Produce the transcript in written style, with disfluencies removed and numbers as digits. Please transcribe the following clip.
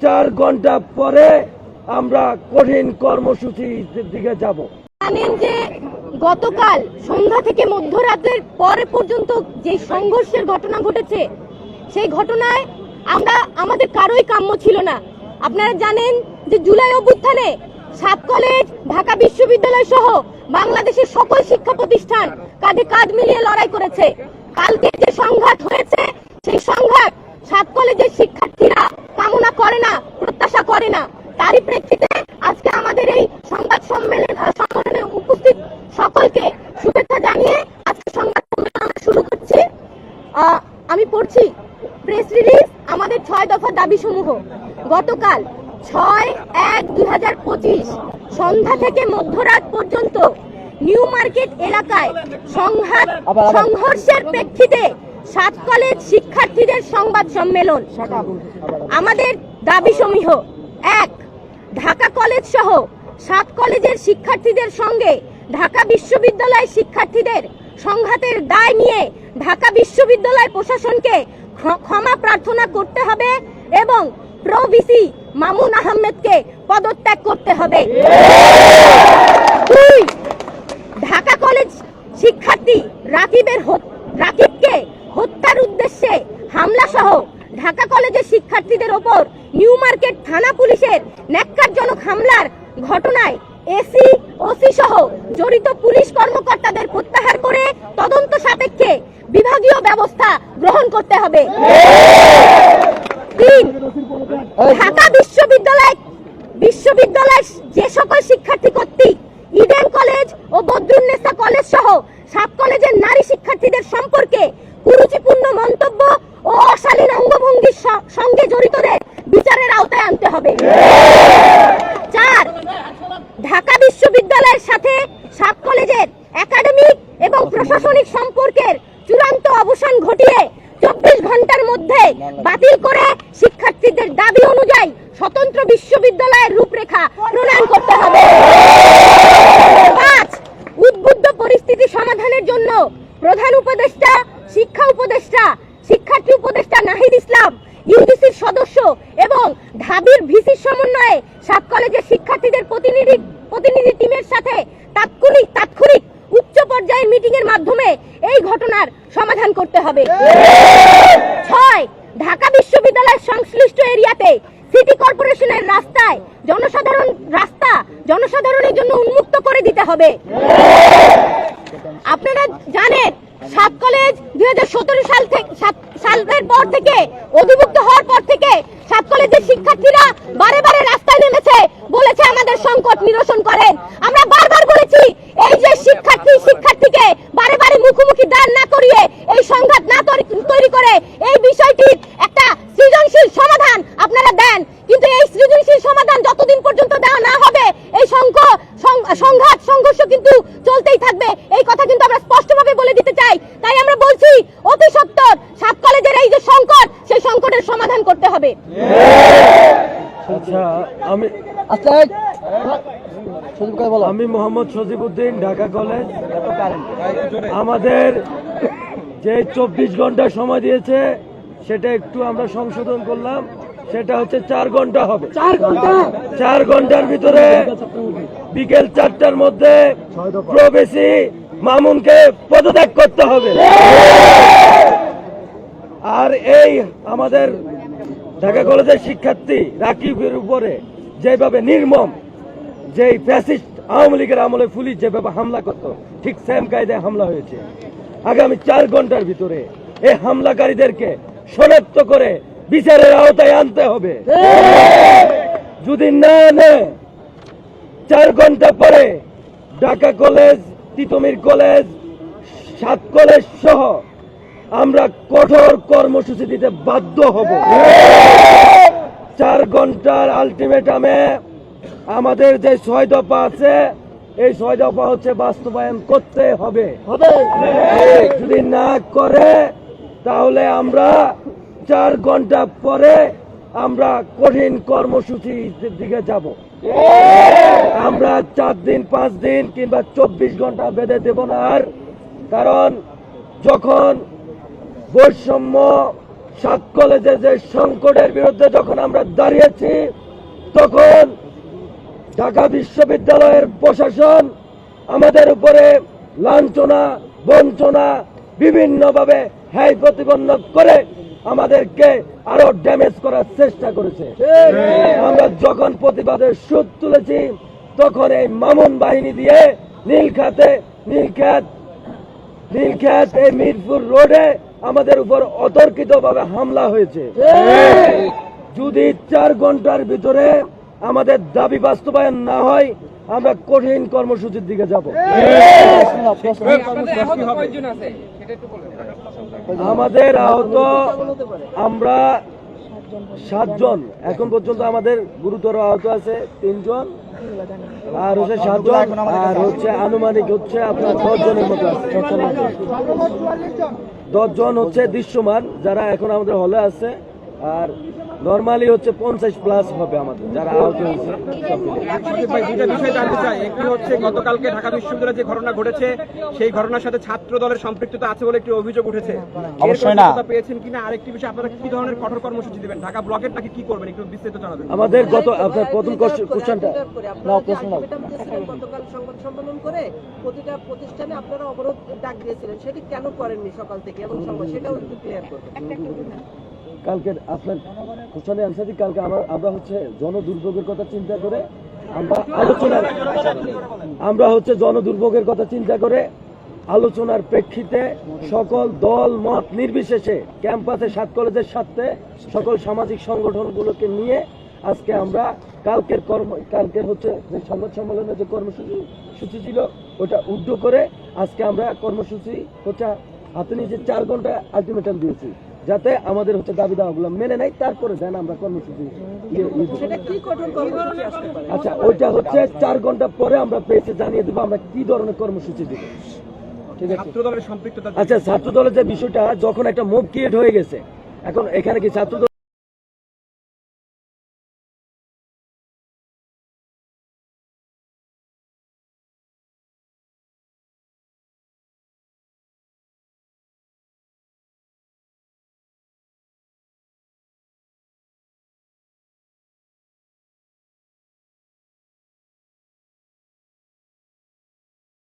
4 ঘন্টা পরে আমরা কঠিন কর্মসূচির দিকে যাব। জানেন যে গতকাল সন্ধ্যা থেকে মধ্যরাতের পরে পর্যন্ত যে সংঘর্ষের ঘটনা ঘটেছে, সেই ঘটনায় আমাদের কারোই কাম্য ছিল না। আপনারা জানেন যে জুলাই অভ্যুত্থানে 7 কলেজ, ঢাকা বিশ্ববিদ্যালয় সহ বাংলাদেশের সকল শিক্ষা প্রতিষ্ঠান কাঁধে কাঁধ মিলিয়ে লড়াই করেছে। কালকে যে সংঘাত হয়েছে, সেই সংঘাত 7 কলেজের শিক্ষার্থীরা কামনা করে না, প্রত্যাশা করে না। তারই প্রেক্ষিতে আজকে আমাদের এই সংবাদ সম্মেলনে উপস্থিত সকলকে শুভেচ্ছা জানিয়ে আজকে সংবাদ সম্মেলন আমরা শুরু করছি। আমি পড়ছি প্রেস রিলিজ। আমাদের 6 দফা দাবি সমূহ গতকাল 6/1/2025 সন্ধ্যা থেকে মধ্যরাত পর্যন্ত নিউ মার্কেট এলাকায় সংঘর্ষের প্রেক্ষিতে 7 কলেজ শিক্ষার্থীদের সংবাদ সম্মেলন। আমাদের দাবি সমূহ: 1. ঢাকা কলেজ সহ 7 কলেজের শিক্ষার্থীদের সঙ্গে ঢাকা বিশ্ববিদ্যালয় শিক্ষার্থীদের সংঘাতের দায় নিয়ে ঢাকা বিশ্ববিদ্যালয় প্রশাসনকে ক্ষমা প্রার্থনা করতে হবে এবং প্রো ভিসি মামুন আহমেদকে পদত্যাগ করতে হবে। 2. ঢাকা কলেজ শিক্ষার্থী রাকিবকে হত্যার উদ্দেশ্যে হামলা সহ ঢাকা কলেজের শিক্ষার্থীদের ওপর নিউ মার্কেট থানা পুলিশের ন্যাক্কারজনক হামলার ঘটনায় এসি, ওসি সহ জড়িত পুলিশ কর্মকর্তাদের প্রত্যাহার করে তদন্ত সাপেক্ষে বিভাগীয় ব্যবস্থা গ্রহণ করতে হবে। 3. ঢাকা বিশ্ববিদ্যালয় যে সকল শিক্ষার্থী কর্তৃক ইডেন কলেজ ও বদরুন্নেসা কলেজ সহ 7 কলেজের নারী শিক্ষার্থীদের সম্পর্কে কুরুচিপূর্ণ মন্তব্য ও অশালীন অঙ্গভঙ্গির সঙ্গে জড়িতদের বিচারের আওতায় আনতে হবে। 4. ঢাকা বিশ্ববিদ্যালয়ের সাথে 7 কলেজের একাডেমিক এবং প্রশাসনিক সম্পর্কের চূড়ান্ত অবসান ঘটিয়ে 24 ঘন্টার মধ্যে বাতিল করে শিক্ষার্থীদের দাবি অনুযায়ী স্বতন্ত্র বিশ্ববিদ্যালয়ের রূপরেখা প্রণয়ন করতে হবে। 5. উদ্বুদ্ধ পরিস্থিতি সমাধানের জন্য প্রধান উপদেষ্টা, শিক্ষার্থী উপদেষ্টা নাহিদ ইসলাম, ইউজিসির সদস্য এবং ঢাবির ভিসির সমন্বয়ে 7 কলেজের শিক্ষার্থীদের প্রতিনিধি টিমের সাথে তাৎক্ষণিক উচ্চ পর্যায়ের মিটিং এর মাধ্যমে এই ঘটনার সমাধান করতে হবে। 6. ঢাকা বিশ্ববিদ্যালয়ের সংশ্লিষ্ট এরিয়াতে সিটি কর্পোরেশনের জনসাধারণের জন্য উন্মুক্ত করে দিতে হবে। আপনারা জানেন 7 কলেজ 2017 সালের পর থেকে অধিভুক্ত হওয়ার পর থেকে 7 কলেজের শিক্ষার্থীরা বারে বারে রাস্তায় নেমেছে, বলেছে আমাদের সংকট নিরসন করেন। আমরা বারবার বলেছি এই যে শিক্ষার্থীকে বারে বারে মুখোমুখি দাঁড় না করিয়ে, এই সংঘাত না তৈরি করে এই বিষয়টির একটা সৃজনশীল সমাধান আপনারা দেন, কিন্তু এই সৃজনশীল সমাধান যতদিন পর্যন্ত দেওয়া না হবে এই সংঘর্ষ কিন্তু চলতেই থাকবে। এই কথা কিন্তু আমরা স্পষ্টভাবে বলে দিতে চাই। তাই আমরা বলছি অতি সত্বর 7 কলেজের এই যে সংকট, সেই সংকটের সমাধান করতে হবে। আমি মোহাম্মদ সজিবউদ্দিন, ঢাকা কলেজ। আমাদের যে 24 ঘন্টা সময় দিয়েছে সেটা একটু আমরা সংশোধন করলাম, সেটা হচ্ছে 4 ঘন্টা হবে। 4 ঘন্টার ভিতরে বিকেল 4টার মধ্যে প্রবেশী মামুনকে পদত্যাগ করতে হবে। আর এই আমাদের ঢাকা কলেজের শিক্ষার্থী রাকিবের উপরে যেভাবে নির্মম, যেই ফ্যাসিস্ট আওয়ামী লীগের আমলে পুলিশ যেভাবে হামলা করত, ঠিক সেম কায়দায় হামলা হয়েছে। আগামী 4 ঘন্টার ভিতরে এই হামলাকারীদেরকে শনাক্ত করে বিচারের আওতায় আনতে হবে। যদি না নেয় 4 ঘন্টা পরে Dhaka college, Titumir college, 7 college সহ আমরা কঠোর কর্মসূচি দিতে বাধ্য হব। 4 ঘন্টার আলটিমেটামে আমাদের যে 6 দফা আছে, এই 6 দফা হচ্ছে বাস্তবায়ন করতে হবে। যদি না করে তাহলে আমরা 4 ঘন্টা পরে আমরা কঠিন কর্মসূচির দিকে যাব। আমরা 4 দিন, 5 দিন কিংবা 24 ঘন্টা বেঁধে দেব না। আর কারণ যখন বৈষম্য সাত কলেজে যে সংকটের বিরুদ্ধে যখন আমরা দাঁড়িয়েছি, তখন ঢাকা বিশ্ববিদ্যালয়ের প্রশাসন আমাদের উপরে লাঞ্ছনা, বঞ্চনা, বিভিন্নভাবে হ্যায় প্রতিপন্ন করে আমাদেরকে আরো ড্যামেজ করার চেষ্টা করেছে। আমরা যখন প্রতিবাদের সুর তুলেছি, তখন এই মামুন বাহিনী দিয়ে নীলক্ষেত এই মিরপুর রোডে আমাদের উপর অতর্কিতভাবে হামলা হয়েছে। যদি 4 ঘন্টার ভিতরে আমাদের দাবি বাস্তবায়ন না হয়, আমরা কঠিন কর্মসূচির দিকে যাব। আমাদের আহত আমরা 7 জন, এখন পর্যন্ত আমাদের গুরুতর আহত আছে 3 জন, আর হচ্ছে 7 জন, আর হচ্ছে আনুমানিক হচ্ছে আপনার 10 জনের মতো আছে। 10 জন হচ্ছে দৃশ্যমান যারা এখন আমাদের হলে আছে, আর নরমালি হচ্ছে 50+ হবে আমাদের যারা আহত হয়েছে। সজীব ভাই, দুইটা বিষয় জানতে চাই। একটি হচ্ছে গতকালকে ঢাকা বিশ্ববিদ্যালয়ে যে ঘটনা ঘটেছে, সেই ঘটনার সাথে ছাত্র দলের সম্পৃক্ততা আছে বলে একটি অভিযোগ উঠেছে। অবশ্যই না। এর পেয়েছেন কিনা, আরেকটি বিষয়, আপনারা কি ধরনের কঠোর কর্মসূচি দিবেন? ঢাকা ব্লকের নাকি কি করবেন, একটু বিস্তারিত জানাবেন। আমাদের আপনার প্রথম কোশ্চেনটা গতকাল সংবাদ সম্মেলন করে প্রতিটা প্রতিষ্ঠানে আপনারা অবরোধ ডাক দিয়েছিলেন, সেটি কেন করেননি সকাল থেকে এবং সেটাও একটু ক্লিয়ার করবেন। কালকে আপনার কোশ্চেনের অ্যান্সার দিই। কালকে আমরা হচ্ছে জনদুর্ভোগের কথা চিন্তা করে আমরা হচ্ছে জনদুর্ভোগের কথা চিন্তা করে আলোচনার প্রেক্ষিতে সকল দল মত নির্বিশেষে ক্যাম্পাসে 7 কলেজের সাথে সকল সামাজিক সংগঠনগুলোকে নিয়ে আজকে আমরা কালকের হচ্ছে যে সংবাদ সম্মেলনের যে কর্মসূচি ছিল ওটা উদ্ধ করে আজকে আমরা কর্মসূচি হচ্ছে হাতে নিয়ে যে 4 ঘন্টা আলটিমেটাম দিয়েছি, যাতে আমাদের হচ্ছে দাবি দাওয়াগুলো মেনে নেয়, তারপরে দেন আমরা কর্মসূচি সেটা কি কঠোর কর্মসূচি আসতে পারে? আচ্ছা, ওইটা হচ্ছে 4 ঘন্টা পরে আমরা পেয়েছে জানিয়ে দেবো আমরা কি ধরনের কর্মসূচি দেবো। ঠিক আছে। ছাত্র দলের সম্পৃক্ততা আচ্ছা, ছাত্র দলের যে বিষয়টা, যখন একটা মুভ ক্রিয়েট হয়ে গেছে, এখন এখানে কি ছাত্র